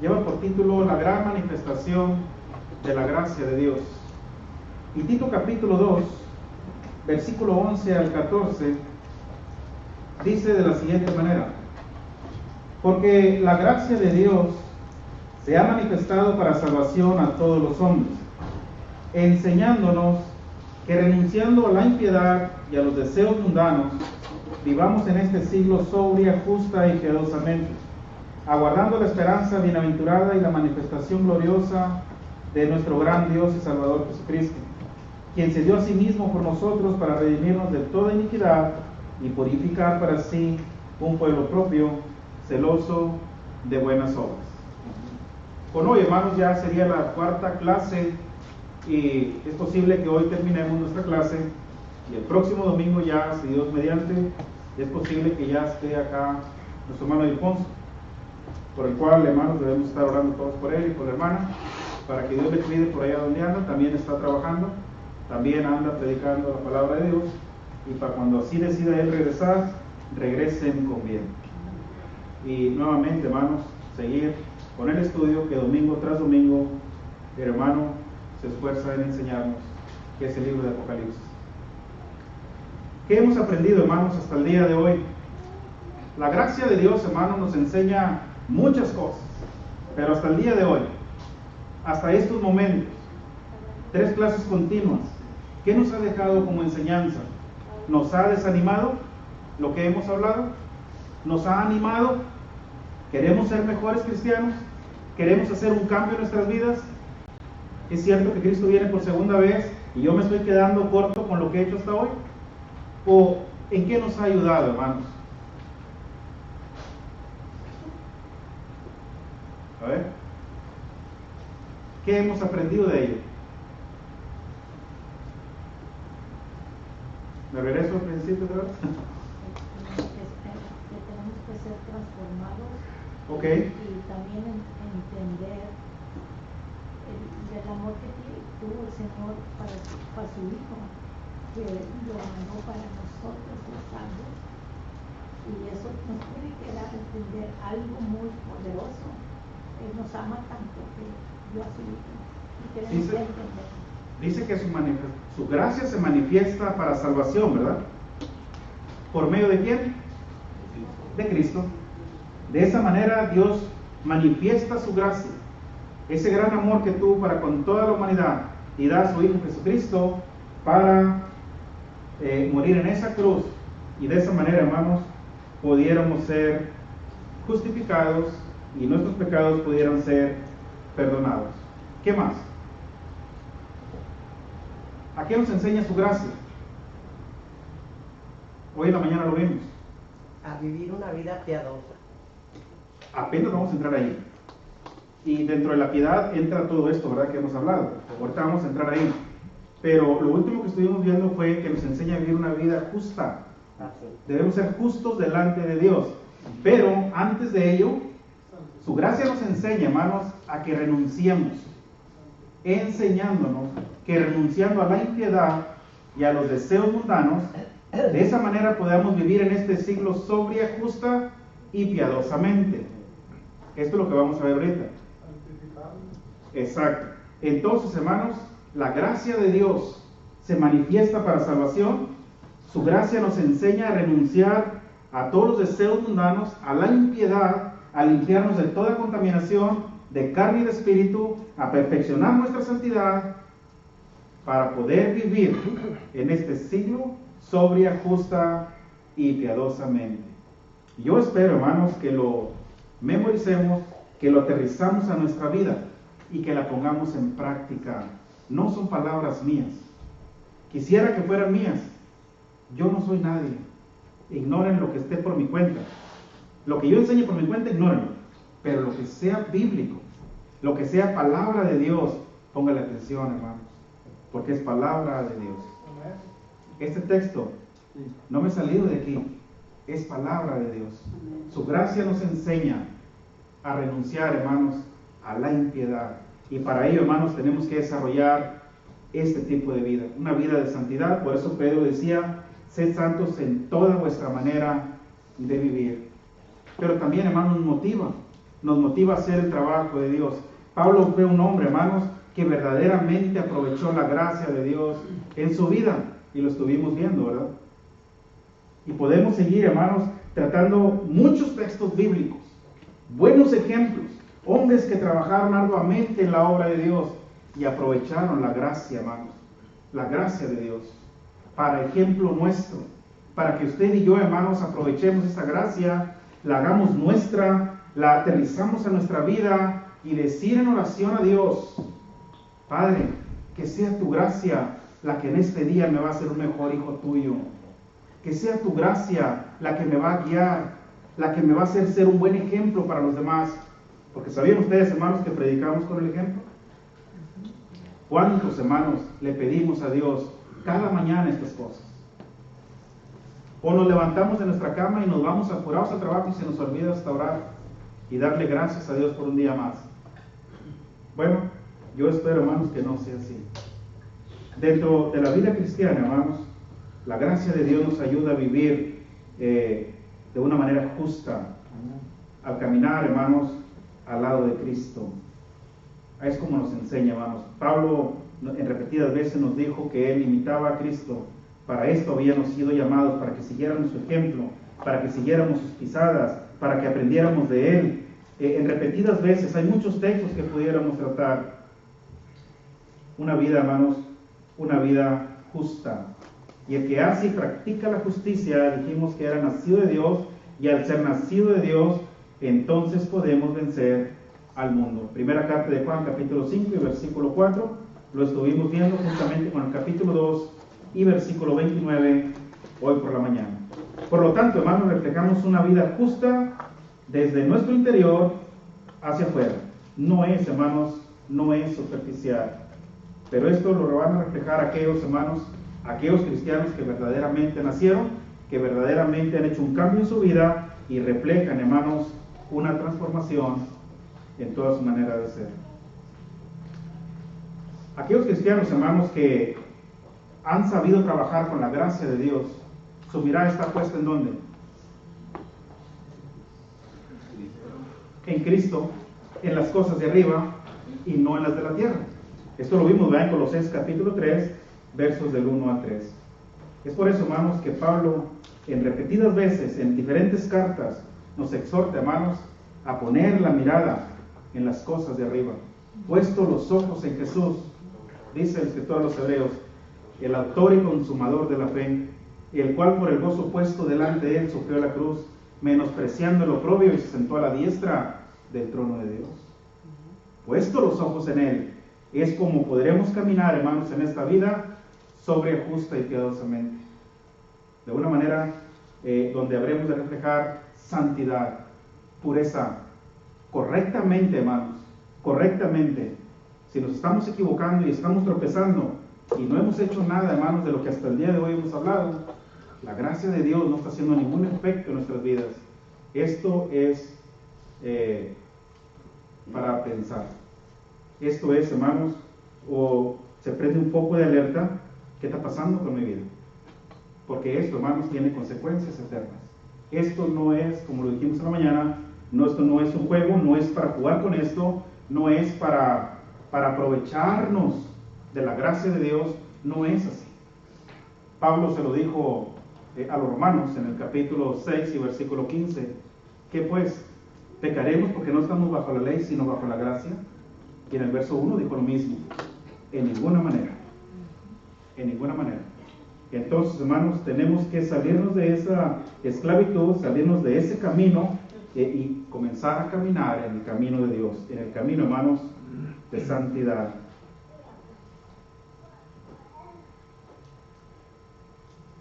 lleva por título La gran manifestación de la gracia de Dios. Y Tito capítulo 2, versículo 11 al 14, dice de la siguiente manera: porque la gracia de Dios se ha manifestado para salvación a todos los hombres, enseñándonos que renunciando a la impiedad y a los deseos mundanos, vivamos en este siglo sobria, justa y piadosamente, aguardando la esperanza bienaventurada y la manifestación gloriosa de nuestro gran Dios y Salvador Jesucristo, quien se dio a sí mismo por nosotros para redimirnos de toda iniquidad y purificar para sí un pueblo propio, celoso de buenas obras. Bueno, hoy, hermanos, ya sería la cuarta clase y es posible que hoy terminemos nuestra clase y el próximo domingo ya, si Dios mediante, es posible que ya esté acá nuestro hermano Ilfonso, por el cual, hermanos, debemos estar orando todos por él y por la hermana, para que Dios le cuide por allá donde anda. También está trabajando, también anda predicando la palabra de Dios, y para cuando así decida él regresar, regresen con bien. Y nuevamente, hermanos, seguir con el estudio que domingo tras domingo el hermano se esfuerza en enseñarnos, que es el libro de Apocalipsis. ¿Qué hemos aprendido, hermanos, hasta el día de hoy? La gracia de Dios, hermanos, nos enseña muchas cosas, pero hasta el día de hoy, hasta estos momentos, 3 clases continuas, ¿qué nos ha dejado como enseñanza? ¿Nos ha desanimado lo que hemos hablado? ¿Nos ha animado? ¿Queremos ser mejores cristianos? ¿Queremos hacer un cambio en nuestras vidas? ¿Es cierto que Cristo viene por segunda vez y yo me estoy quedando corto con lo que he hecho hasta hoy? ¿O en qué nos ha ayudado, hermanos? A ver, ¿qué hemos aprendido de ello? ¿Me regreso al principio, verdad? Que tenemos que ser transformados. Ok. Y también entender el amor que tuvo el Señor para su Hijo, que lo mandó para nosotros los salvos. Y eso nos tiene que dar a entender algo muy poderoso. Él nos ama tanto que dio a su Hijo. Y tenemos que entender. Dice que su gracia se manifiesta para salvación, ¿verdad? ¿Por medio de quién? De Cristo. De esa manera Dios manifiesta su gracia, ese gran amor que tuvo para con toda la humanidad, y da a su Hijo Jesucristo para morir en esa cruz, y de esa manera, hermanos, pudiéramos ser justificados y nuestros pecados pudieran ser perdonados. ¿Qué más? ¿A qué nos enseña su gracia? Hoy en la mañana lo vimos. A vivir una vida piadosa. Apenas vamos a entrar ahí. Y dentro de la piedad entra todo esto, ¿verdad? Que hemos hablado. Ahorita vamos a entrar ahí. Pero lo último que estuvimos viendo fue que nos enseña a vivir una vida justa. Debemos ser justos delante de Dios. Pero antes de ello, su gracia nos enseña, hermanos, a que renunciemos, enseñándonos que renunciando a la impiedad y a los deseos mundanos, de esa manera podamos vivir en este siglo sobria, justa y piadosamente. Esto es lo que vamos a ver ahorita. Exacto. Entonces, hermanos, la gracia de Dios se manifiesta para salvación. Su gracia nos enseña a renunciar a todos los deseos mundanos, a la impiedad, a limpiarnos de toda contaminación de carne y de espíritu, a perfeccionar nuestra santidad para poder vivir en este siglo sobria, justa y piadosamente. Yo espero, hermanos, que lo memoricemos, que lo aterrizamos a nuestra vida y que la pongamos en práctica. No son palabras mías. Quisiera que fueran mías. Yo no soy nadie. Ignoren lo que esté por mi cuenta. Lo que yo enseñe por mi cuenta, ignórenlo. Pero lo que sea bíblico, lo que sea palabra de Dios, póngale atención, hermanos, porque es palabra de Dios. Este texto no me he salido de aquí, es palabra de Dios. Su gracia nos enseña a renunciar, hermanos, a la impiedad. Y para ello, hermanos, tenemos que desarrollar este tipo de vida, una vida de santidad. Por eso Pedro decía: sed santos en toda vuestra manera de vivir. Pero también, hermanos, nos motiva a hacer el trabajo de Dios. Pablo fue un hombre, hermanos, que verdaderamente aprovechó la gracia de Dios en su vida, y lo estuvimos viendo, ¿verdad? Y podemos seguir, hermanos, tratando muchos textos bíblicos, buenos ejemplos, hombres que trabajaron arduamente en la obra de Dios y aprovecharon la gracia, hermanos, la gracia de Dios, para ejemplo nuestro, para que usted y yo, hermanos, aprovechemos esa gracia, la hagamos nuestra, la aterrizamos a nuestra vida y decir en oración a Dios: Padre, que sea tu gracia la que en este día me va a hacer un mejor hijo tuyo. Que sea tu gracia la que me va a guiar, la que me va a hacer ser un buen ejemplo para los demás. Porque ¿sabían ustedes, hermanos, que predicamos con el ejemplo? ¿Cuántos, hermanos, le pedimos a Dios cada mañana estas cosas? O nos levantamos de nuestra cama y nos vamos apurados al trabajo y se nos olvida hasta orar y darle gracias a Dios por un día más. Bueno, yo espero, hermanos, que no sea así. Dentro de la vida cristiana, hermanos, la gracia de Dios nos ayuda a vivir de una manera justa, al caminar, hermanos, al lado de Cristo. Es como nos enseña, hermanos. Pablo en repetidas veces nos dijo que él imitaba a Cristo. Para esto habíamos sido llamados, para que siguiéramos su ejemplo, para que siguiéramos sus pisadas, para que aprendiéramos de él. En repetidas veces hay muchos textos que pudiéramos tratar. Una vida, hermanos, una vida justa. Y el que hace y practica la justicia, dijimos que era nacido de Dios, y al ser nacido de Dios, entonces podemos vencer al mundo. Primera carta de Juan, capítulo 5 y versículo 4, lo estuvimos viendo juntamente con el capítulo 2 y versículo 29 hoy por la mañana. Por lo tanto, hermanos, reflejamos una vida justa desde nuestro interior hacia afuera. No es, hermanos, no es superficial. Pero esto lo van a reflejar aquellos, hermanos, aquellos cristianos que verdaderamente nacieron, que verdaderamente han hecho un cambio en su vida y reflejan, hermanos, una transformación en toda su manera de ser. Aquellos cristianos, hermanos, que han sabido trabajar con la gracia de Dios, su mirada está puesta ¿en dónde? En Cristo, en las cosas de arriba y no en las de la tierra. Esto lo vimos, ¿verdad?, en Colosenses capítulo 3, versos del 1 al 3. Es por eso, hermanos, que Pablo en repetidas veces, en diferentes cartas, nos exhorta, hermanos, a poner la mirada en las cosas de arriba. Puesto los ojos en Jesús, dice el escritor a los Hebreos, el autor y consumador de la fe, el cual por el gozo puesto delante de él sufrió la cruz, menospreciando el oprobio, y se sentó a la diestra del trono de Dios. Puesto los ojos en él, es como podremos caminar, hermanos, en esta vida sobria, justa y piadosamente. De una manera donde habremos de reflejar santidad, pureza, correctamente, hermanos, correctamente. Si nos estamos equivocando y estamos tropezando y no hemos hecho nada, hermanos, de lo que hasta el día de hoy hemos hablado, la gracia de Dios no está haciendo ningún efecto en nuestras vidas. Esto es para pensar. Esto es, hermanos, o se prende un foco de alerta. ¿Qué está pasando con mi vida? Porque esto, hermanos, tiene consecuencias eternas. Esto no es, como lo dijimos en la mañana, esto no es un juego, no es para jugar con esto, no es para aprovecharnos de la gracia de Dios, no es así. Pablo se lo dijo a los romanos en el capítulo 6 y versículo 15, ¿qué pues? ¿Pecaremos porque no estamos bajo la ley, sino bajo la gracia? Y en el verso 1 dijo lo mismo, en ninguna manera, en ninguna manera. Entonces, hermanos, tenemos que salirnos de esa esclavitud, salirnos de ese camino y comenzar a caminar en el camino de Dios, en el camino, hermanos, de santidad.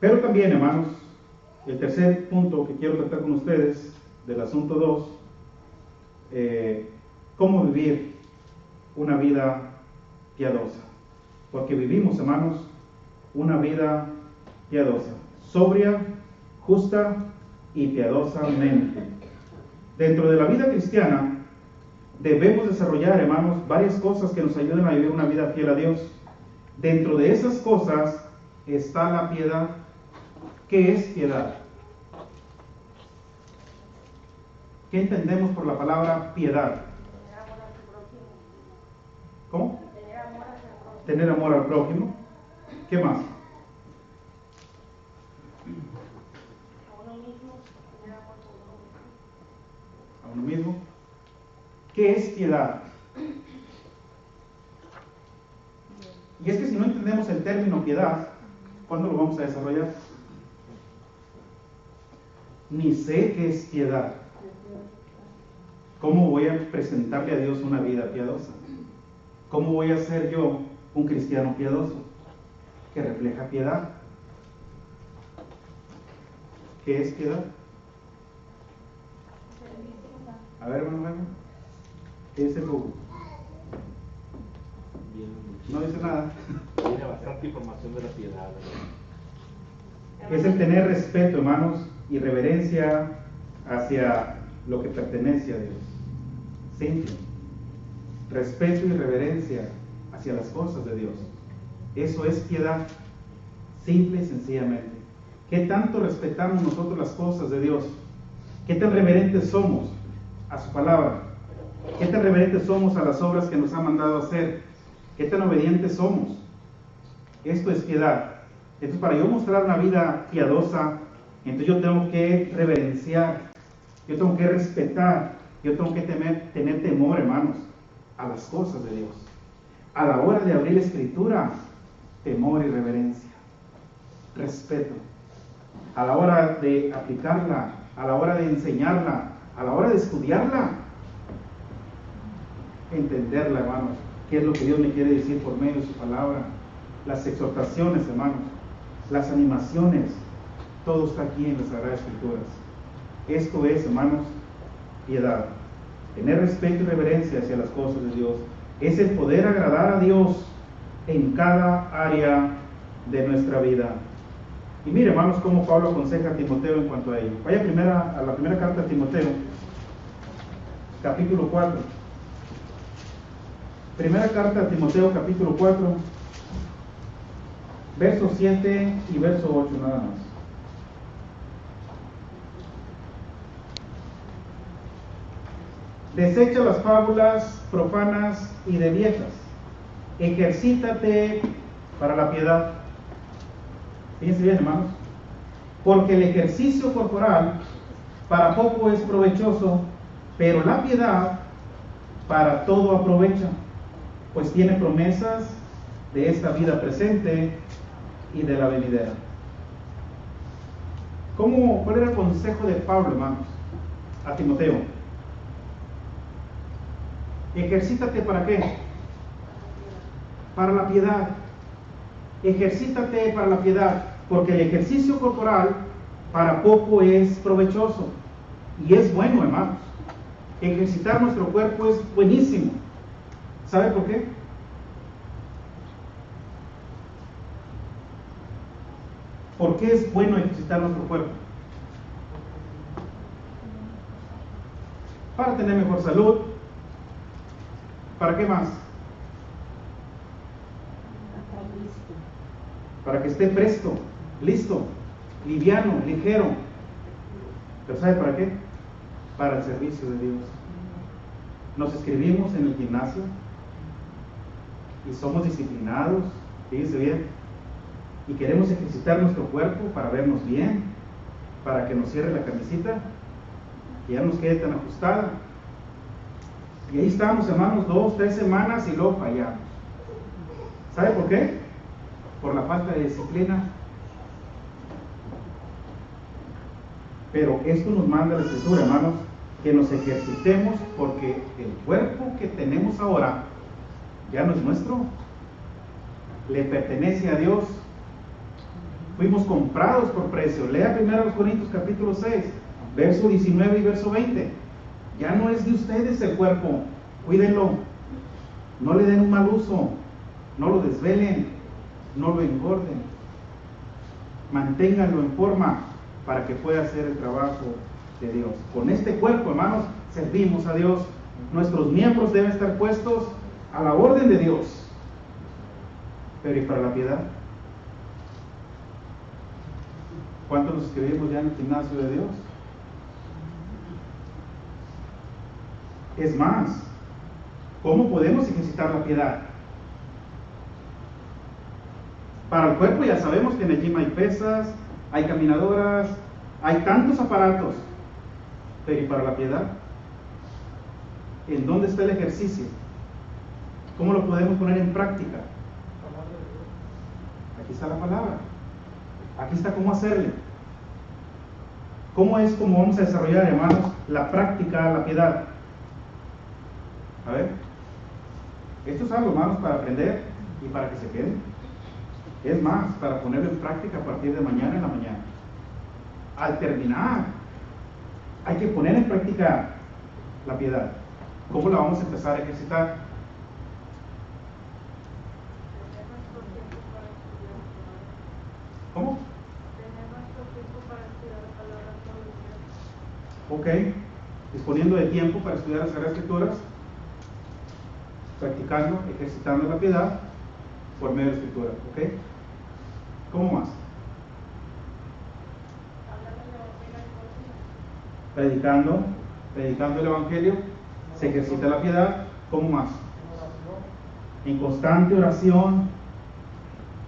Pero también, hermanos, el tercer punto que quiero tratar con ustedes del asunto 2, cómo vivir una vida piadosa. Porque vivimos, hermanos, una vida piadosa, sobria, justa y piadosamente. Dentro de la vida cristiana debemos desarrollar, hermanos, varias cosas que nos ayuden a vivir una vida fiel a Dios. Dentro de esas cosas está la piedad. ¿Qué es piedad? ¿Qué entendemos por la palabra piedad? ¿Cómo? Tener amor al prójimo. ¿Qué más? A uno mismo. ¿Qué es piedad? Y es que si no entendemos el término piedad, ¿cuándo lo vamos a desarrollar? Ni sé qué es piedad. ¿Cómo voy a presentarle a Dios una vida piadosa? ¿Cómo voy a ser yo un cristiano piadoso que refleja piedad? ¿Qué es piedad? A ver, hermano, ¿qué dice Google? No dice nada. Tiene bastante información de la piedad. Es el tener respeto, hermanos, y reverencia hacia lo que pertenece a Dios. Simple. Respeto y reverencia hacia las cosas de Dios. Eso es piedad. Simple y sencillamente. ¿Qué tanto respetamos nosotros las cosas de Dios? ¿Qué tan reverentes somos a su palabra? ¿Qué tan reverentes somos a las obras que nos ha mandado hacer? ¿Qué tan obedientes somos? Esto es piedad. Entonces, para yo mostrar una vida piadosa, entonces yo tengo que reverenciar, yo tengo que respetar, yo tengo que tener temor, hermanos, a las cosas de Dios. A la hora de abrir la Escritura, temor y reverencia, respeto. A la hora de aplicarla, a la hora de enseñarla, a la hora de estudiarla, entenderla, hermanos, qué es lo que Dios me quiere decir por medio de su palabra. Las exhortaciones, hermanos, las animaciones, todo está aquí en las Sagradas Escrituras. Esto es, hermanos, piedad. Tener respeto y reverencia hacia las cosas de Dios es el poder agradar a Dios en cada área de nuestra vida. Y mire, hermanos, cómo Pablo aconseja a Timoteo en cuanto a ello. Vaya a la primera carta a Timoteo, capítulo 4. Primera carta a Timoteo, capítulo 4, verso 7 y verso 8 nada más. Desecha las fábulas profanas y de viejas. Ejercítate para la piedad. Fíjense bien, hermanos. Porque el ejercicio corporal para poco es provechoso, pero la piedad para todo aprovecha, pues tiene promesas de esta vida presente y de la venidera. ¿Cuál era el consejo de Pablo, hermanos, a Timoteo? Ejercítate ¿para qué? Para la piedad. Ejercítate para la piedad, porque el ejercicio corporal para poco es provechoso. Y es bueno, hermanos. Ejercitar nuestro cuerpo es buenísimo. ¿Sabe por qué? ¿Por qué es bueno ejercitar nuestro cuerpo? Para tener mejor salud. ¿Para qué más? Para que esté presto, listo, liviano, ligero. ¿Pero sabe para qué? Para el servicio de Dios. Nos inscribimos en el gimnasio y somos disciplinados, fíjense bien, y queremos ejercitar nuestro cuerpo para vernos bien, para que nos cierre la camisita, que ya nos quede tan ajustada. Y ahí estamos, hermanos, 2, 3 semanas y luego fallamos. ¿Sabe por qué? Por la falta de disciplina. Pero esto nos manda la Escritura, hermanos, que nos ejercitemos, porque el cuerpo que tenemos ahora ya no es nuestro, le pertenece a Dios. Fuimos comprados por precio. Lea 1 Corintios capítulo 6, verso 19 y verso 20. Ya no es de ustedes el cuerpo, cuídenlo, no le den un mal uso, no lo desvelen, no lo engorden, manténganlo en forma para que pueda hacer el trabajo de Dios. Con este cuerpo, hermanos, servimos a Dios. Nuestros miembros deben estar puestos a la orden de Dios. Pero ¿y para la piedad? ¿Cuántos nos inscribimos ya en el gimnasio de Dios? Es más, ¿cómo podemos ejercitar la piedad? Para el cuerpo ya sabemos que en el gym hay pesas, hay caminadoras, hay tantos aparatos. Pero ¿y para la piedad? ¿En dónde está el ejercicio? ¿Cómo lo podemos poner en práctica? Aquí está la palabra. Aquí está cómo hacerle. ¿Cómo es como vamos a desarrollar, hermanos, la práctica, la piedad? A ver. Esto es algo, hermanos, para aprender y para que se quede. Es más, para ponerlo en práctica a partir de mañana en la mañana. Al terminar, hay que poner en práctica la piedad. ¿Cómo la vamos a empezar a ejercitar? ¿Cómo? Ok, disponiendo de tiempo para estudiar las Sagradas Escrituras, practicando, ejercitando la piedad por medio de la Escritura. ¿Ok? ¿Cómo más? Predicando el Evangelio, se ejercita la piedad. ¿Cómo más? En constante oración.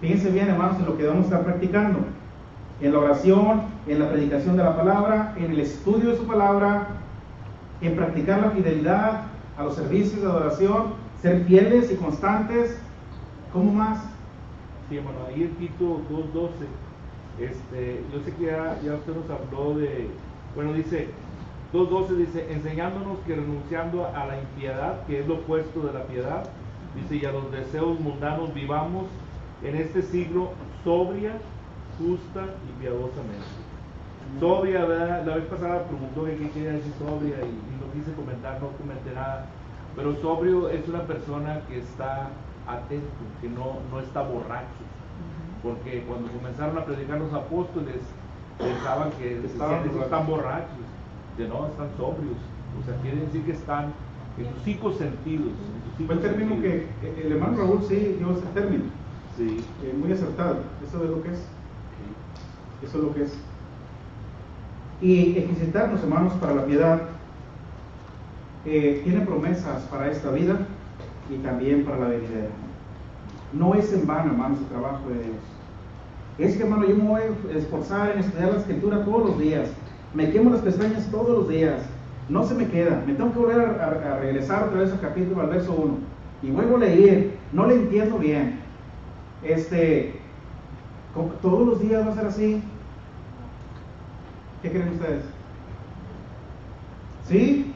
Fíjense bien, hermanos, en lo que vamos a estar practicando. En la oración, en la predicación de la palabra, en el estudio de su palabra, en practicar la fidelidad a los servicios de adoración, ser fieles y constantes. ¿Cómo más? Sí, hermano, ahí en Tito 2:12, yo sé que ya usted nos habló de, bueno, dice, 2:12 dice, enseñándonos que renunciando a la impiedad, que es lo opuesto de la piedad, dice, y a los deseos mundanos vivamos en este siglo sobria, justa y piadosamente. Sobria, ¿verdad? La vez pasada preguntó que qué quería decir sobria y no quise comentar, no comenté nada, pero sobrio es una persona que está atento, que no está borracho, porque cuando comenzaron a predicar los apóstoles pensaban que están borrachos, que no, están sobrios, o sea, quiere decir que están en sus 5 sentidos. Fue el término que el hermano Raúl sí dio ese término. Sí. Muy acertado. Eso es lo que es. Eso es lo que es. Y ejercitarnos, hermanos, para la piedad tiene promesas para esta vida y también para la venidera. No es en vano, hermanos, el trabajo de Dios. Es que, hermano, yo me voy a esforzar en estudiar la Escritura todos los días. Me quemo las pestañas todos los días. No se me queda. Me tengo que volver a regresar otra vez al capítulo, al verso 1. Y vuelvo a leer. No le entiendo bien. Todos los días va a ser así. ¿Qué creen ustedes? ¿Sí?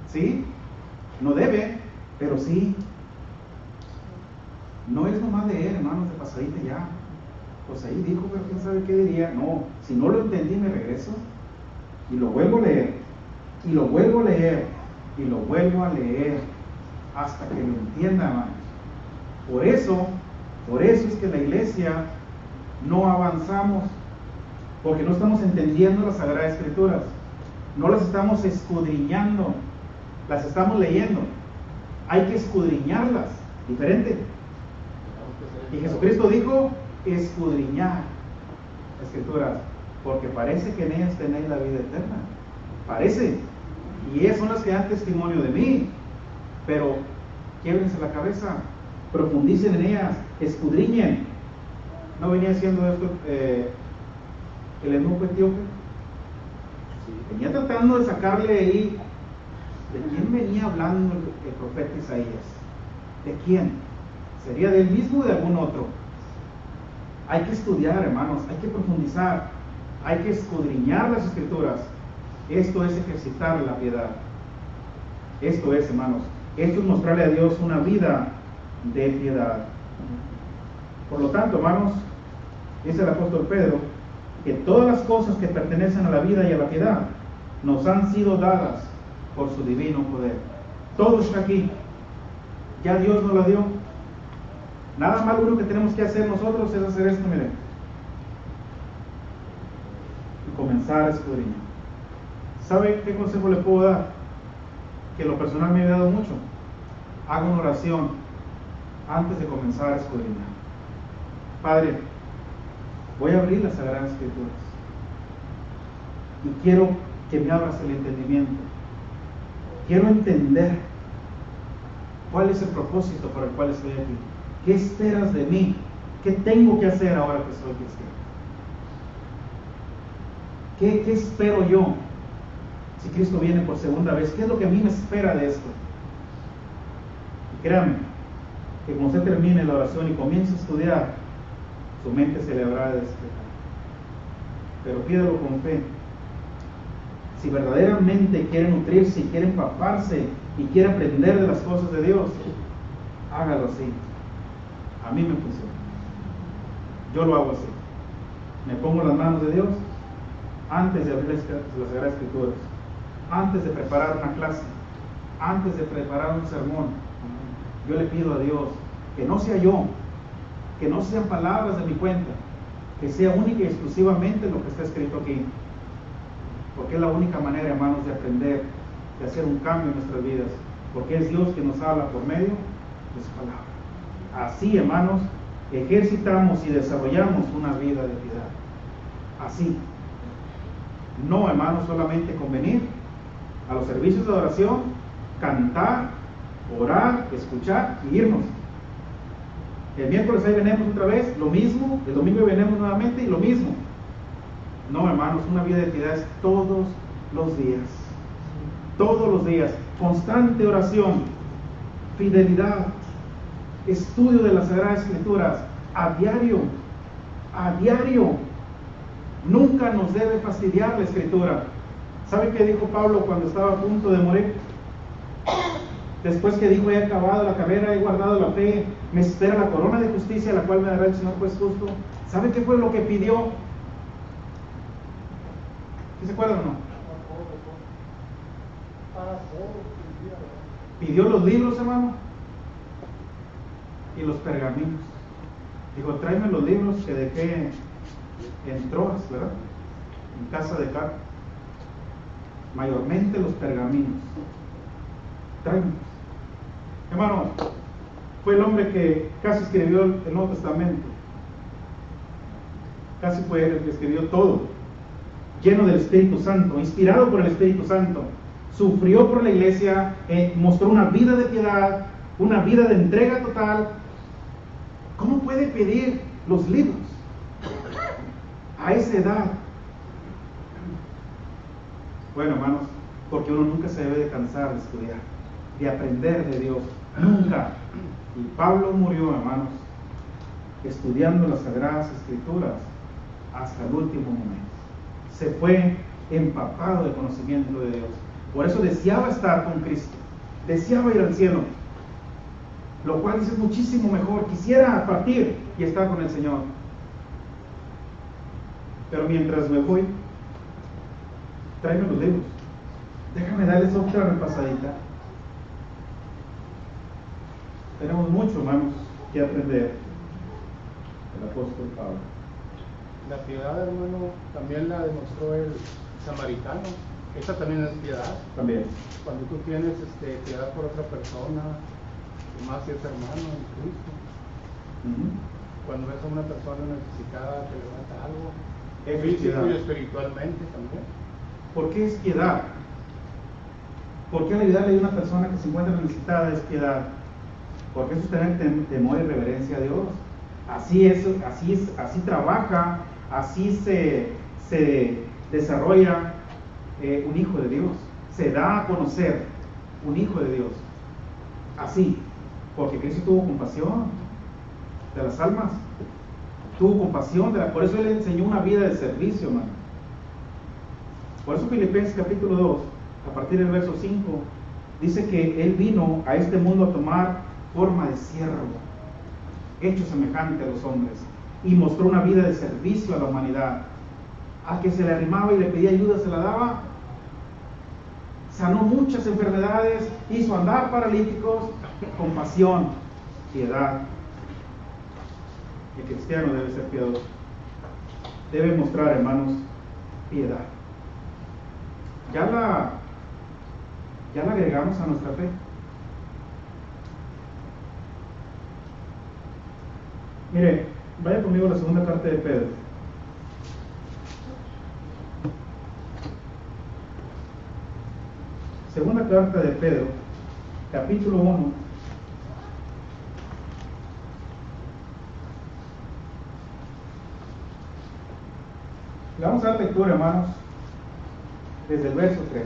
¿Sí? No debe, pero sí. No es nomás leer, hermanos, de pasadita ya. Pues ahí dijo, pero quién sabe qué diría. No, si no lo entendí me regreso y lo vuelvo a leer, y lo vuelvo a leer, y lo vuelvo a leer hasta que lo entienda, hermanos. Por eso es que la iglesia no avanzamos, porque no estamos entendiendo las Sagradas Escrituras, no las estamos escudriñando, las estamos leyendo. Hay que escudriñarlas, diferente. Y Jesucristo dijo, escudriñar las Escrituras, porque parece que en ellas tenéis la vida eterna. Parece. Y ellas son las que dan testimonio de mí. Pero quiébrense la cabeza, profundicen en ellas, escudriñen. ¿No venía haciendo esto el eunuco etíope? Venía tratando de sacarle ahí. ¿De quién venía hablando el profeta Isaías? ¿De quién? ¿Sería de él mismo o de algún otro? Hay que estudiar, hermanos, hay que profundizar, hay que escudriñar las Escrituras. Esto es ejercitar la piedad. Esto es, hermanos, esto es mostrarle a Dios una vida de piedad. Por lo tanto, hermanos, dice el apóstol Pedro, que todas las cosas que pertenecen a la vida y a la piedad nos han sido dadas por su divino poder. Todo está aquí. Ya Dios nos lo dio. Nada más lo único que tenemos que hacer nosotros es hacer esto, miren. Y comenzar a escudriñar. ¿Sabe qué consejo le puedo dar? Que en lo personal me ha ayudado mucho. Haga una oración antes de comenzar a escudriñar. Padre, voy a abrir las Sagradas Escrituras y quiero que me abras el entendimiento Quiero entender cuál es el propósito por el cual estoy aquí. ¿Qué esperas de mí? ¿Qué tengo que hacer ahora que soy cristiano? ¿Qué espero yo si Cristo viene por segunda vez? ¿Qué es lo que a mí me espera de esto? Y créanme, que cuando usted termine la oración y comience a estudiar, su mente se le habrá de despejar. Pero pídalo con fe. Si verdaderamente quiere nutrirse y quiere empaparse y quiere aprender de las cosas de Dios, hágalo así. A mí me funciona. Yo lo hago así. Me pongo en las manos de Dios antes de abrir las Sagradas Escrituras, antes de preparar una clase, antes de preparar un sermón. Yo le pido a Dios que no sea yo, que no sean palabras de mi cuenta, que sea única y exclusivamente lo que está escrito aquí, porque es la única manera, hermanos, de aprender, de hacer un cambio en nuestras vidas, porque es Dios que nos habla por medio de su palabra. Así, hermanos, ejercitamos y desarrollamos una vida de piedad. Así. No, hermanos, solamente con venir a los servicios de oración, cantar, orar, escuchar y irnos. El miércoles ahí venimos otra vez, lo mismo. El domingo venimos nuevamente y lo mismo. No, hermanos, una vida de piedad es todos los días. Todos los días. Constante oración, fidelidad, estudio de las Sagradas Escrituras, a diario. A diario. Nunca nos debe fastidiar la Escritura. ¿Sabe qué dijo Pablo cuando estaba a punto de morir? Después que dijo: he acabado la carrera, he guardado la fe, me espera la corona de justicia, la cual me dará el Señor juez justo. ¿Sabe qué fue lo que pidió? ¿Sí se acuerdan o no? Pidió los libros, hermano, y los pergaminos. Dijo: tráeme los libros que dejé en Troas, ¿verdad? En casa de Carlos. Mayormente los pergaminos. Tráeme. Hermano, fue el hombre que casi escribió el Nuevo Testamento. Casi fue el que escribió todo. Lleno del Espíritu Santo, inspirado por el Espíritu Santo. Sufrió por la iglesia, mostró una vida de piedad, una vida de entrega total. ¿Cómo puede pedir los libros a esa edad? Bueno, hermanos, porque uno nunca se debe de cansar de estudiar, de aprender de Dios. Nunca. Y Pablo murió, hermanos, estudiando las Sagradas Escrituras hasta el último momento. Se fue empapado de conocimiento de Dios. Por eso deseaba estar con Cristo, deseaba ir al cielo, lo cual dice muchísimo mejor. Quisiera partir y estar con el Señor. Pero mientras me voy, tráeme los libros. Déjame darles otra repasadita. Tenemos mucho, hermanos, que aprender del apóstol Pablo. La piedad, hermano, también la demostró el samaritano. Esa también es piedad. También. Cuando tú tienes piedad por otra persona, más si es hermano en Cristo. Cuando ves a una persona necesitada que le falta algo, Es físico piedad. y espiritualmente también. ¿Por qué es piedad? ¿Por qué al ayudarle a una persona que se encuentra necesitada es piedad? Porque eso es tener temor y reverencia a Dios. Así trabaja, así se desarrolla un hijo de Dios. Se da a conocer un hijo de Dios. Así, porque Cristo tuvo compasión de las almas. Tuvo compasión por eso Él enseñó una vida de servicio, hermano. Por eso Filipenses capítulo 2, a partir del verso 5, dice que Él vino a este mundo a tomar forma de siervo, hecho semejante a los hombres, y mostró una vida de servicio a la humanidad. Al que se le arrimaba y le pedía ayuda, se la daba. Sanó muchas enfermedades, hizo andar paralíticos. Compasión, piedad. El cristiano debe ser piadoso, debe mostrar, hermanos, piedad. Ya la agregamos a nuestra fe. Mire, vaya conmigo a la segunda carta de Pedro. Segunda carta de Pedro, capítulo 1. Le vamos a dar lectura, hermanos, desde el verso 3.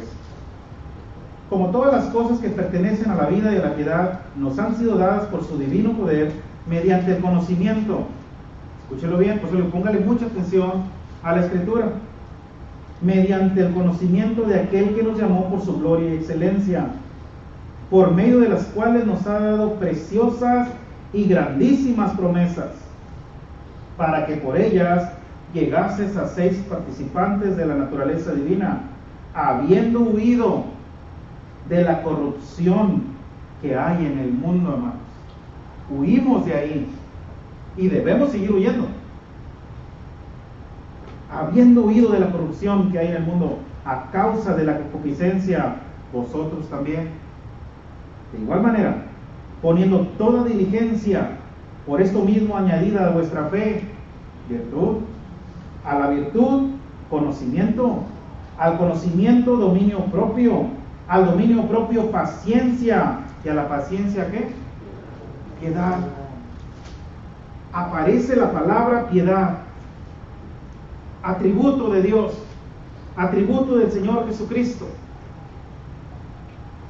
Como todas las cosas que pertenecen a la vida y a la piedad nos han sido dadas por su divino poder mediante el conocimiento. Escúchelo bien, por eso póngale mucha atención a la escritura. Mediante el conocimiento de aquel que nos llamó por su gloria y excelencia, por medio de las cuales nos ha dado preciosas y grandísimas promesas, para que por ellas llegases a seis participantes de la naturaleza divina, habiendo huido de la corrupción que hay en el mundo, hermanos. Huimos de ahí y debemos seguir huyendo. Habiendo huido de la corrupción que hay en el mundo a causa de la concupiscencia, vosotros también. De igual manera, poniendo toda diligencia, por esto mismo añadida a vuestra fe, virtud, a la virtud, conocimiento, al conocimiento, dominio propio, al dominio propio, paciencia, y a la paciencia, ¿qué? Piedad. Aparece la palabra piedad, atributo de Dios, atributo del Señor Jesucristo.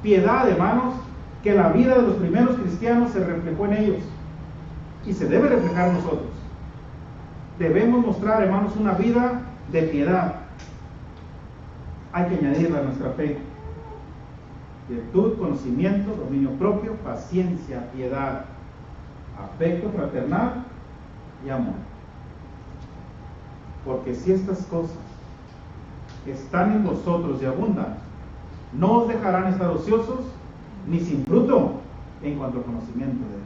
Piedad, hermanos, que la vida de los primeros cristianos se reflejó en ellos y se debe reflejar en nosotros. Debemos mostrar, hermanos, una vida de piedad. Hay que añadirla a nuestra fe. Virtud, conocimiento, dominio propio, paciencia, piedad, afecto fraternal y amor. Porque si estas cosas están en vosotros y abundan, no os dejarán estar ociosos ni sin fruto en cuanto al conocimiento de Él.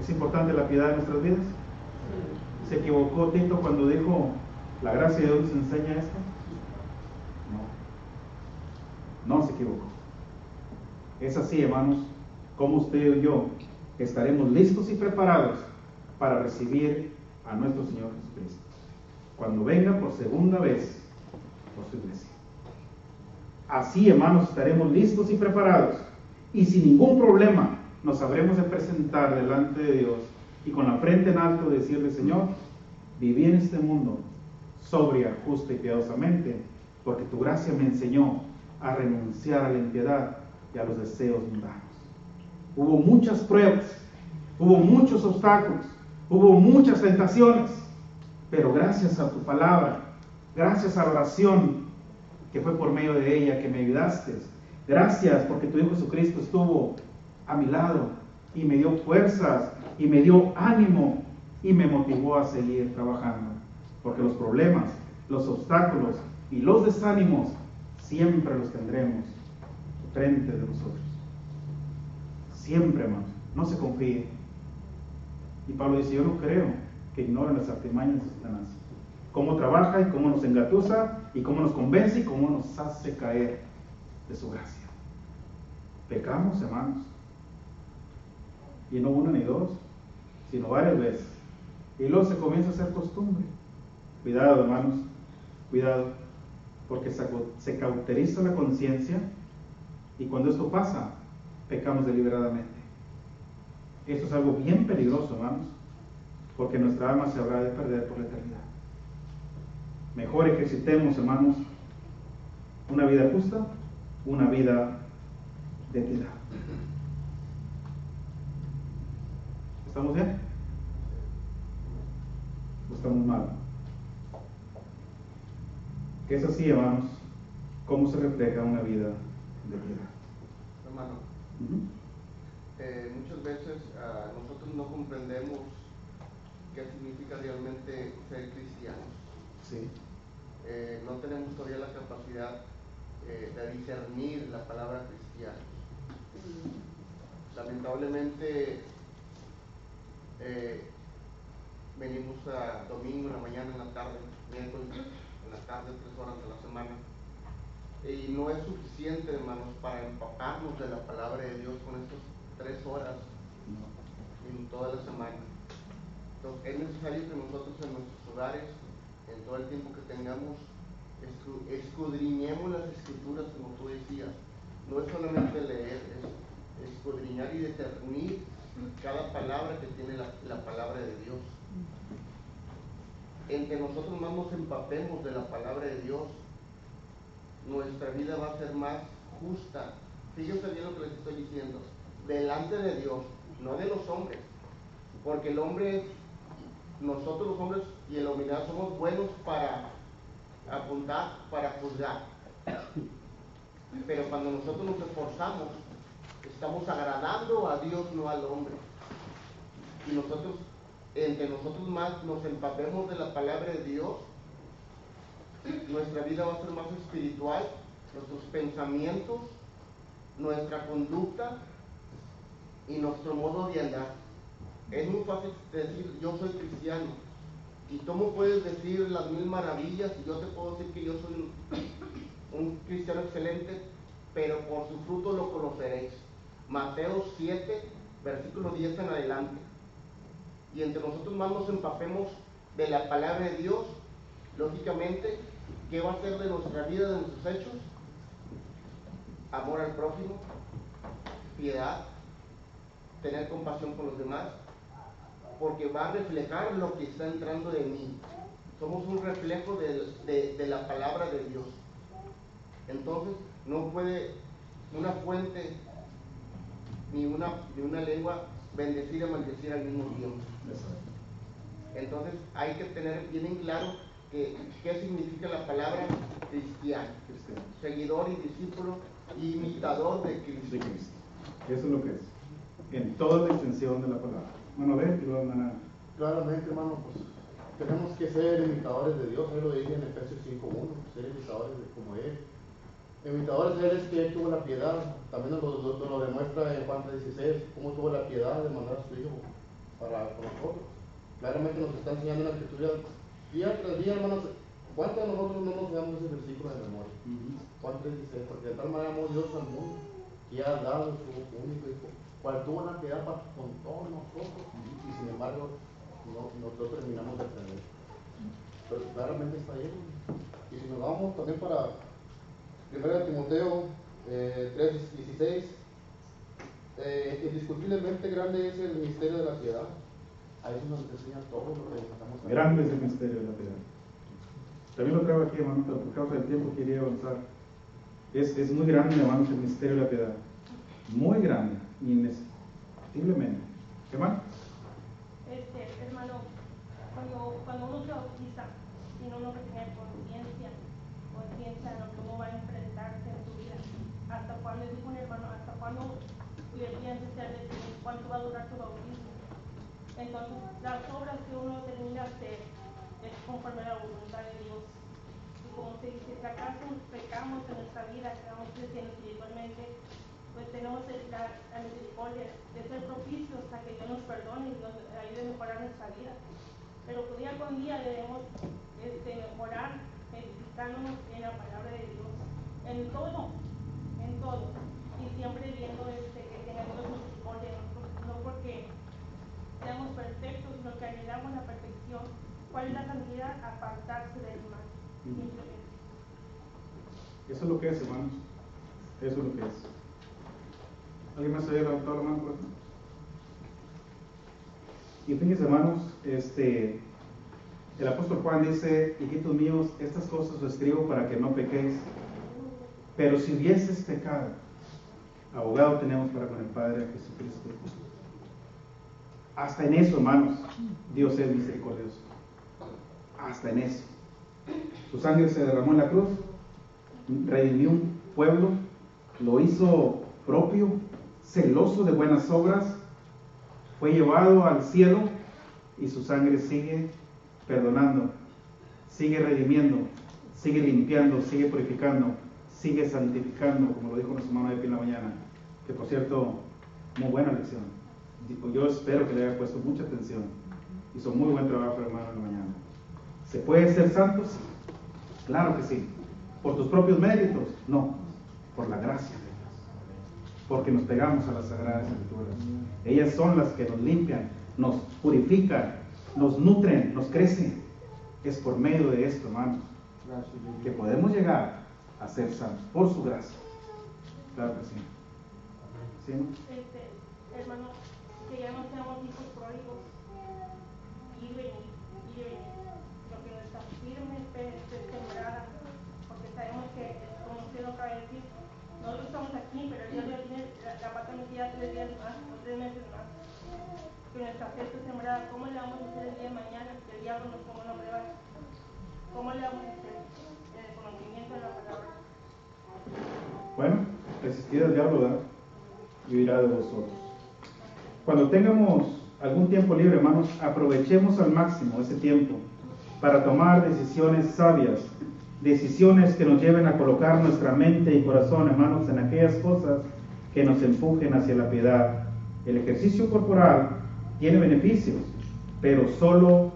¿Es importante la piedad en nuestras vidas? ¿Se equivocó Tito cuando dijo la gracia de Dios nos enseña esto? No se equivocó. Es así, hermanos, como usted y yo estaremos listos y preparados para recibir a nuestro Señor Jesucristo cuando venga por segunda vez por su iglesia. Así, hermanos, estaremos listos y preparados y sin ningún problema nos habremos de presentar delante de Dios y con la frente en alto decirle: Señor, viví en este mundo sobria, justa y piadosamente, porque tu gracia me enseñó a renunciar a la impiedad y a los deseos mundanos. Hubo muchas pruebas, hubo muchos obstáculos, hubo muchas tentaciones, pero gracias a tu palabra, gracias a la oración que fue por medio de ella que me ayudaste, gracias porque tu Hijo Jesucristo estuvo a mi lado y me dio fuerzas y me dio ánimo y me motivó a seguir trabajando, porque los problemas, los obstáculos y los desánimos siempre los tendremos frente de nosotros. Siempre, hermanos, no se confíen. Y Pablo dice: yo no creo que ignoren las artimañas de Satanás, cómo trabaja y cómo nos engatusa y cómo nos convence y cómo nos hace caer de su gracia. Pecamos, hermanos, y no una ni dos, sino varias veces, y luego se comienza a hacer costumbre. Cuidado, hermanos, cuidado, porque se cauteriza la conciencia y cuando esto pasa, pecamos deliberadamente. Esto es algo bien peligroso, hermanos, porque nuestra alma se habrá de perder por la eternidad. Mejor ejercitemos, hermanos, una vida justa, una vida de piedad. ¿Estamos bien? ¿O estamos mal? Que es así, hermanos, cómo se refleja una vida de piedad. Hermano, muchas veces nosotros no comprendemos qué significa realmente ser cristianos. Sí. No tenemos todavía la capacidad de discernir la palabra cristiano. Lamentablemente venimos a domingo en la mañana, en la tarde, miércoles en la tarde, 3 horas de la semana, y no es suficiente, hermanos, para empaparnos de la palabra de Dios con estas 3 horas en toda la semana. Entonces es necesario que nosotros en nuestros hogares, en todo el tiempo que tengamos, escudriñemos las escrituras, como tú decías, no es solamente leer, es escudriñar y discernir cada palabra que tiene la palabra de Dios. En que nosotros más nos empapemos de la palabra de Dios, nuestra vida va a ser más justa. Fíjense bien lo que les estoy diciendo, delante de Dios, no de los hombres, porque el hombre, nosotros los hombres y la humanidad somos buenos para apuntar, para juzgar, pero cuando nosotros nos esforzamos, estamos agradando a Dios, no al hombre. Y nosotros, entre nosotros más nos empapemos de la palabra de Dios, nuestra vida va a ser más espiritual, nuestros pensamientos, nuestra conducta y nuestro modo de andar. Es muy fácil decir, yo soy cristiano, y tú me puedes decir las mil maravillas, y yo te puedo decir que yo soy un cristiano excelente, pero por su fruto lo conoceréis. Mateo 7, versículo 10 en adelante. Y entre nosotros más nos empapemos de la palabra de Dios, lógicamente, ¿qué va a ser de nuestra vida, de nuestros hechos? Amor al prójimo, piedad, tener compasión con los demás, porque va a reflejar lo que está entrando de mí. Somos un reflejo de la palabra de Dios. Entonces, no puede una fuente ni una lengua bendecir y maldecir al mismo tiempo. Entonces, hay que tener bien en claro qué significa la palabra cristiano. Seguidor y discípulo, imitador de Cristo. Eso es lo que es, en toda la extensión de la palabra. Bueno, a ver, y luego van a... Claramente, hermano, pues tenemos que ser imitadores de Dios. Él lo dice en Efesios 5:1, ser imitadores como Él. Imitadores de Él es que Él tuvo la piedad. También nos lo demuestra en Juan 3:16, cómo tuvo la piedad de mandar a su Hijo para nosotros. Claramente nos está enseñando en la Escritura día tras día, hermanos. ¿Cuántos de nosotros no nos damos ese versículo de memoria? Juan 3:16, porque de tal manera amó Dios al mundo que ha dado su único Hijo, cual tuvo la piedad con todos nosotros, y sin embargo nosotros terminamos de aprender. Pero claramente está ahí. Y si nos vamos también para 1 Timoteo 3:16, indiscutiblemente grande es el misterio de la piedad. Ahí nos enseña todo lo que estamos hablando. Grande es el misterio de la piedad. También lo traigo aquí, hermano, pero por causa del tiempo quería avanzar. Es muy grande, hermanos, el misterio de la piedad. Muy grande, indescriptiblemente. ¿Qué más? Hermano, cuando uno se bautiza, tiene uno que tener conciencia de lo que uno va a enfrentarse en su vida. Hasta cuando, dijo un hermano, hasta cuando piensa ser de ti, cuánto va a durar tu bautismo. Entonces, las obras que uno termina de hacer es conforme a la voluntad de Dios. Y como se dice, si acaso pecamos en nuestra vida, que vamos creciendo espiritualmente, pues tenemos la misericordia de ser propicios a que Dios nos perdone y nos ayude a mejorar nuestra vida. Pero día con día debemos mejorar, edificándonos en la palabra de Dios, en todo, y siempre viendo que tenga Dios misericordia, no porque seamos perfectos, sino que anhelamos la perfección. ¿Cuál es la santidad? Apartarse del mal, simplemente. Eso es lo que es, hermanos. Eso es lo que es. ¿Alguien más había levantado la mano por aquí? Y fíjense, hermanos, el apóstol Juan dice: hijitos míos, estas cosas os escribo para que no pequéis. Pero si hubieses pecado, abogado tenemos para con el Padre, a Jesucristo. Hasta en eso, hermanos, Dios es misericordioso. Hasta en eso. Su sangre se derramó en la cruz, redimió un pueblo, lo hizo propio, celoso de buenas obras, fue llevado al cielo, y su sangre sigue perdonando, sigue redimiendo, sigue limpiando, sigue purificando, sigue santificando, como lo dijo nuestro hermano de en la mañana, que por cierto, muy buena lección. Yo espero que le haya puesto mucha atención. Hizo muy buen trabajo, hermano, en la mañana. ¿Se puede ser santo? Sí. Claro que sí. ¿Por tus propios méritos? No. Por la gracia de Dios. Porque nos pegamos a las Sagradas Escrituras. Ellas son las que nos limpian, nos purifican, nos nutren, nos crecen. Es por medio de esto, hermanos, que podemos llegar a ser santos, por su gracia. Claro que sí. ¿Sí, no? Hermano, que ya no seamos hijos pródigos, ir y venir, ir y venir. Lo que no está firme, sembrada, porque sabemos que, como usted lo acaba de decir, nosotros estamos aquí, pero Dios ya tiene la pata metida 3 días más, o 3 meses más. Que nuestra fe está sembrada, ¿cómo le vamos a hacer el día de mañana? Que el diablo nos ponga una prueba. ¿Cómo le vamos a hacer en el conocimiento de la palabra? Bueno, resistid al diablo, ¿verdad? Y huirá de vosotros. Cuando tengamos algún tiempo libre, hermanos, aprovechemos al máximo ese tiempo para tomar decisiones sabias, decisiones que nos lleven a colocar nuestra mente y corazón, hermanos, en aquellas cosas que nos empujen hacia la piedad. El ejercicio corporal tiene beneficios, pero solo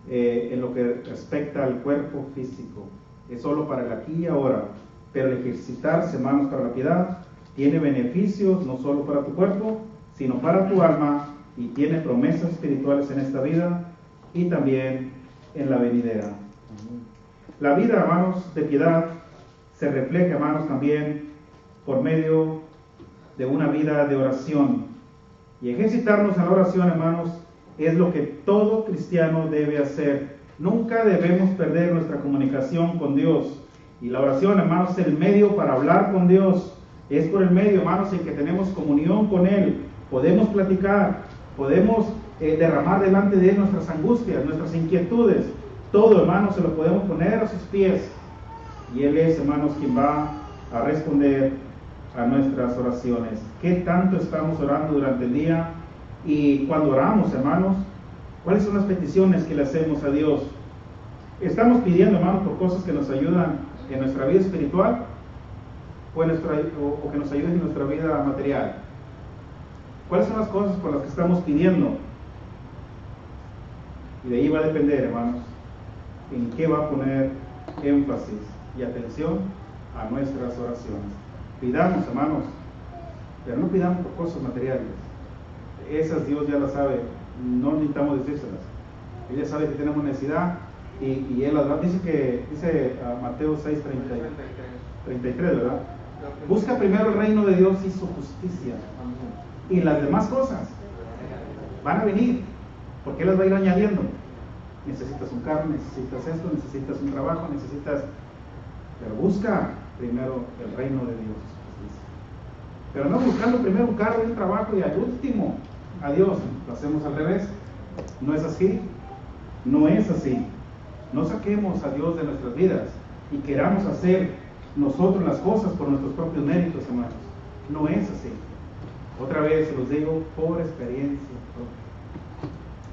en lo que respecta al cuerpo físico. Es solo para el aquí y ahora. Pero el ejercitarse, hermanos, para la piedad tiene beneficios no solo para tu cuerpo, sino para tu alma, y tiene promesas espirituales en esta vida y también en la venidera. La vida, hermanos, de piedad se refleja, hermanos, también por medio de una vida de oración. Y ejercitarnos en la oración, hermanos, es lo que todo cristiano debe hacer. Nunca debemos perder nuestra comunicación con Dios. Y la oración, hermanos, es el medio para hablar con Dios. Es por el medio, hermanos, en que tenemos comunión con Él. Podemos platicar, podemos derramar delante de Él nuestras angustias, nuestras inquietudes. Todo, hermanos, se lo podemos poner a sus pies. Y Él es, hermanos, quien va a responder a nuestras oraciones. ¿Qué tanto estamos orando durante el día? Y cuando oramos, hermanos, ¿cuáles son las peticiones que le hacemos a Dios? ¿Estamos pidiendo, hermanos, por cosas que nos ayudan en nuestra vida espiritual o que nos ayuden en nuestra vida material? ¿Cuáles son las cosas por las que estamos pidiendo? Y de ahí va a depender, hermanos, en qué va a poner énfasis y atención a nuestras oraciones. Pidamos, hermanos, pero no pidamos por cosas materiales. Esas Dios ya las sabe, no necesitamos decírselas. Él ya sabe que tenemos necesidad y Él las da. Dice Mateo 6, 33, ¿verdad? Busca primero el reino de Dios y su justicia, y las demás cosas van a venir, porque Él las va a ir añadiendo. Necesitas un carro, necesitas esto, necesitas un trabajo, pero busca primero el reino de Dios. Pero no buscando primero un carro y un trabajo y al último a Dios. Lo hacemos al revés. No es así. No es así. No saquemos a Dios de nuestras vidas y queramos hacer nosotros las cosas por nuestros propios méritos, hermanos. No es así. Otra vez se los digo por experiencia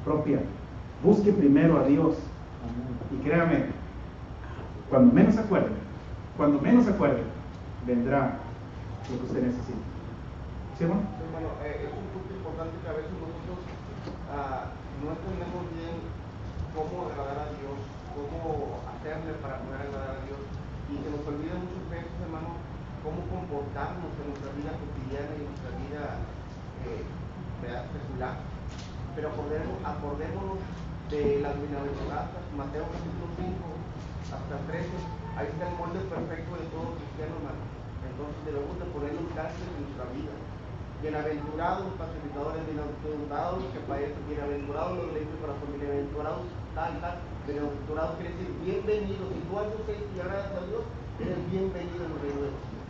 propia. Busque primero a Dios. Y créame, cuando menos se acuerde, vendrá lo que usted necesita. ¿Sí, hermano? Hermano, es un punto importante que a veces nosotros no entendemos bien cómo agradar a Dios, cómo hacerle para poder agradar a Dios, y se nos olvida muchas veces, hermano, cómo comportarnos en nuestra vida cotidiana y en nuestra vida secular. Pero acordémonos de las bienaventuranzas, Mateo capítulo 5 hasta 13, ahí está el molde perfecto de todo cristiano, hermano. Entonces debemos de ponerlo en cárcel en nuestra vida. Bienaventurados los pacificadores, bienaventurados los que padecen, bienaventurados los de limpio corazón, bienaventurados tal, bienaventurados quiere decir bienvenidos. Si tú haces esto y agradas a Dios, eres bienvenido en el reino de los cielos.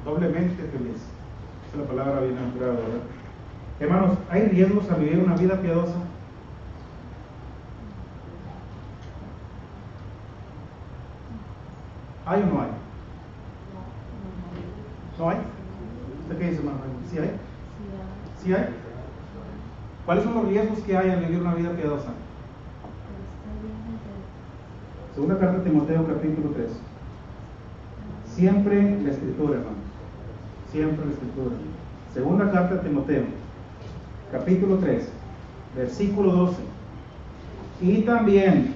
Doblemente feliz. Esa es la palabra bienaventurado, ¿verdad? Hermanos, ¿hay riesgos a vivir una vida piadosa? ¿Hay o no hay? ¿No hay? ¿Usted qué dice, hermano? ¿Sí hay? ¿Sí hay? ¿Cuáles son los riesgos que hay al vivir una vida piadosa? Segunda carta de Timoteo, capítulo 3. Siempre la Escritura, hermanos. Siempre la Escritura. Segunda carta de Timoteo, capítulo 3, versículo 12. Y también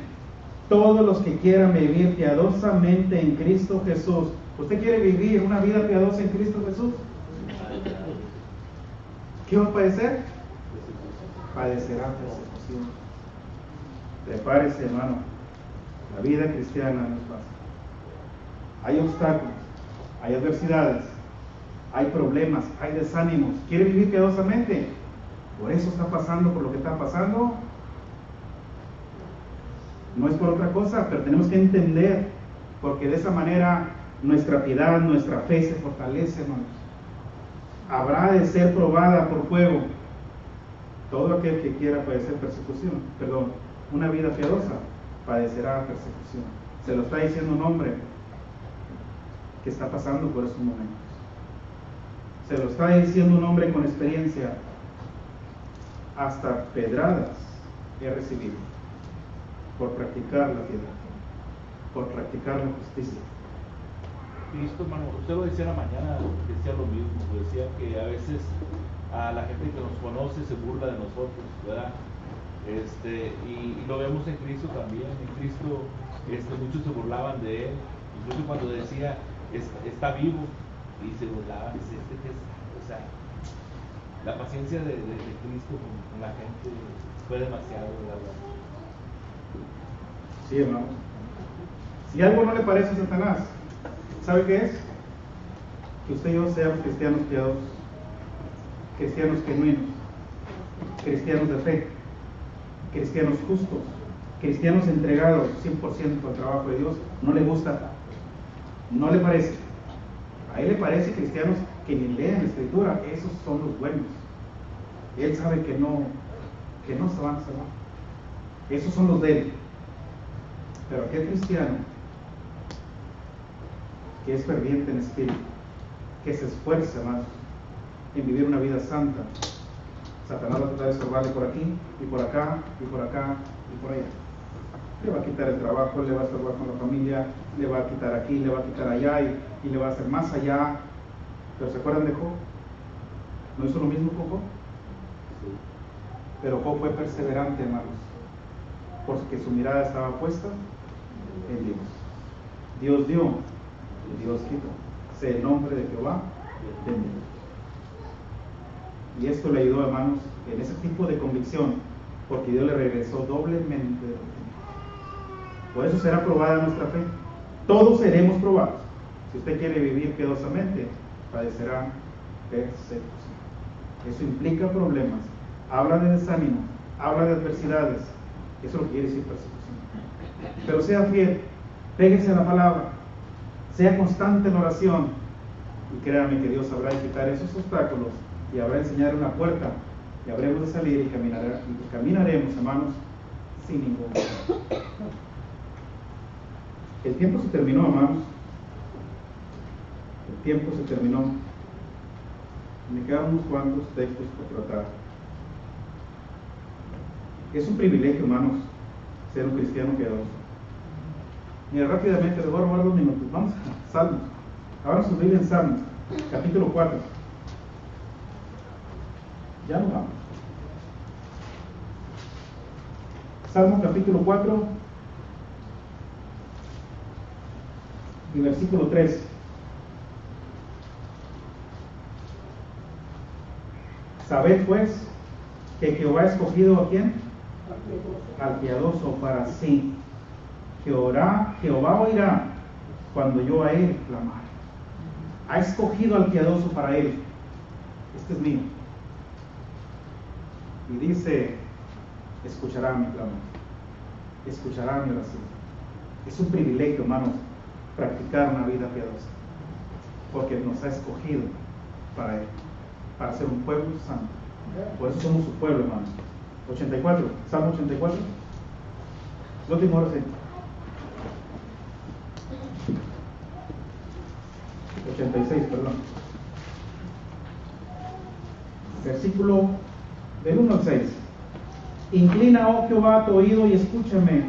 todos los que quieran vivir piadosamente en Cristo Jesús. ¿Usted quiere vivir una vida piadosa en Cristo Jesús? ¿Qué va a padecer? Padecerá persecución. Prepárese, hermano. La vida cristiana no es fácil. Hay obstáculos. hay adversidades, hay problemas, hay desánimos. ¿Quiere vivir piadosamente? Por eso está pasando por lo que está pasando. No es por otra cosa, pero tenemos que entender, porque de esa manera nuestra piedad, nuestra fe se fortalece, hermanos. Habrá de ser probada por fuego todo aquel que quiera padecer una vida piadosa padecerá persecución. Se lo está diciendo un hombre que está pasando por esos momentos. Se lo está diciendo un hombre con experiencia. Hasta pedradas he recibido por practicar la piedad, por practicar la justicia. Cristo, hermano, usted lo decía en la mañana, decía lo mismo, decía que a veces a la gente que nos conoce se burla de nosotros, ¿verdad? Y lo vemos en Cristo también. En Cristo muchos se burlaban de él, incluso cuando decía está vivo, y se burlaban, o sea, la paciencia de Cristo con la gente fue demasiado, ¿verdad? Sí, hermano. Si algo no le parece a Satanás, ¿sabe qué es? Que usted y yo seamos cristianos piadosos, cristianos genuinos, cristianos de fe, cristianos justos, cristianos entregados 100% al trabajo de Dios. No le gusta, no le parece. A él le parece cristianos que ni leen la Escritura. Esos son los buenos. Él sabe que no se van a salvar. Esos son los de él. Pero aquel cristiano que es ferviente en espíritu, que se esfuerza más en vivir una vida santa, Satanás va a tratar de estorbarle por aquí, y por acá, y por acá, y por allá. Le va a quitar el trabajo, le va a estorbar con la familia, le va a quitar aquí, le va a quitar allá, y le va a hacer más allá. Pero ¿se acuerdan de Job? ¿No hizo lo mismo con Job? Sí. Pero Job fue perseverante, hermanos, porque su mirada estaba puesta en Dios. Dios dio y Dios quitó. Sea el nombre de Jehová bendito. Y esto le ayudó, hermanos, en ese tipo de convicción, porque Dios le regresó doblemente de lo que tenía. Por eso será probada nuestra fe. Todos seremos probados. Si usted quiere vivir piadosamente, padecerá persecución. Eso implica problemas. Habla de desánimo, habla de adversidades. Eso es lo que quiere decir persecución. Pero sea fiel, péguese a la palabra, sea constante en oración, y créame que Dios sabrá quitar esos obstáculos y habrá enseñar una puerta, y habremos de salir y caminaremos, hermanos, sin ningún problema. El tiempo se terminó, hermanos. El tiempo se terminó. Me quedan unos cuantos textos por tratar. Es un privilegio, hermanos, ser un cristiano piadoso. Mira, rápidamente, les voy a robar 2 minutos. Vamos a Salmos. Ahora su Biblia en Salmos, capítulo 4. Ya nos vamos. Salmos capítulo 4 y versículo 3. Sabed pues que Jehová ha escogido ¿a quién? Al piadoso para sí. Jehová oirá cuando yo a él clamar. Ha escogido al piadoso para él. Este es mío. Y dice, escuchará mi clamor, escuchará mi oración. Es un privilegio, hermanos, practicar una vida piadosa, porque nos ha escogido para él, para ser un pueblo santo. Por eso somos su pueblo, hermanos. 84, Salmo 84. Lo último ahora sí. 86, perdón. Versículo del 1 al 6. Inclina, oh Jehová, tu oído y escúchame,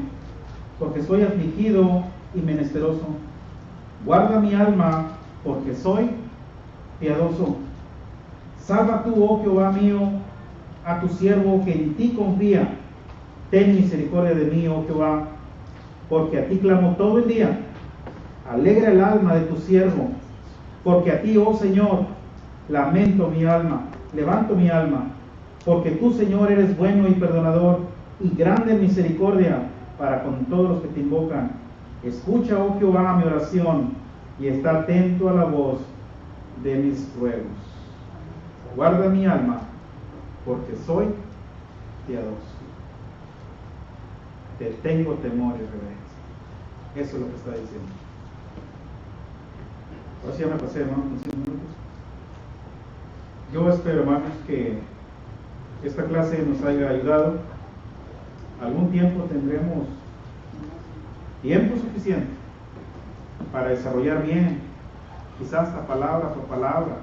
porque soy afligido y menesteroso. Guarda mi alma, porque soy piadoso. Salva tú, oh Jehová mío, a tu siervo que en ti confía. Ten misericordia de mí, oh Jehová, porque a ti clamo todo el día. Alegra el alma de tu siervo, porque a ti, oh Señor, lamento mi alma, levanto mi alma, porque tú, Señor, eres bueno y perdonador y grande en misericordia para con todos los que te invocan. Escucha, oh Jehová, mi oración, y está atento a la voz de mis ruegos. Guarda mi alma, porque soy piadoso. Te tengo temor y reverencia. Eso es lo que está diciendo. Ahora sí ya me pasé, hermano, con 5 minutos. Yo espero, hermanos, que esta clase nos haya ayudado. Algún tiempo tendremos tiempo suficiente para desarrollar bien, quizás hasta palabra por palabra.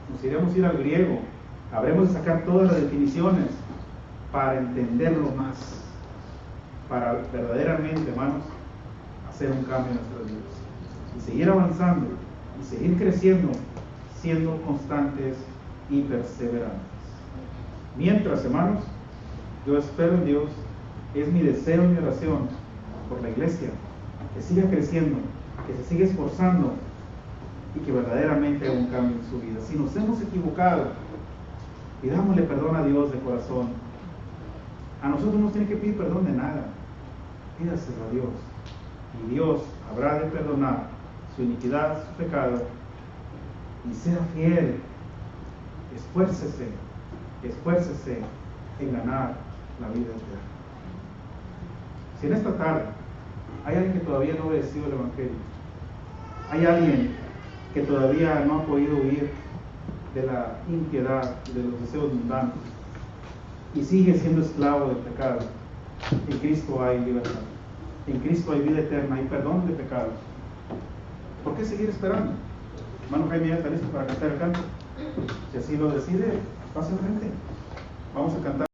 Nos iremos a ir al griego, habremos de sacar todas las definiciones para entenderlo más, para verdaderamente, hermanos, hacer un cambio en nuestras vidas y seguir avanzando y seguir creciendo, siendo constantes y perseverantes. Mientras, hermanos, yo espero en Dios, es mi deseo y mi oración por la iglesia, que siga creciendo, que se siga esforzando y que verdaderamente haga un cambio en su vida. Si nos hemos equivocado, pidámosle perdón a Dios de corazón. A nosotros no nos tiene que pedir perdón de nada, pídaselo a Dios, y Dios habrá de perdonar su iniquidad, su pecado, y sea fiel. Esfuércese en ganar la vida eterna. Si en esta tarde hay alguien que todavía no ha obedecido el Evangelio, hay alguien que todavía no ha podido huir de la impiedad y de los deseos mundanos y sigue siendo esclavo del pecado, en Cristo hay libertad, en Cristo hay vida eterna, hay perdón de pecados. ¿Por qué seguir esperando? Hermano Jaime ya está listo para cantar el canto. Si así lo decide, pase al frente. Vamos a cantar.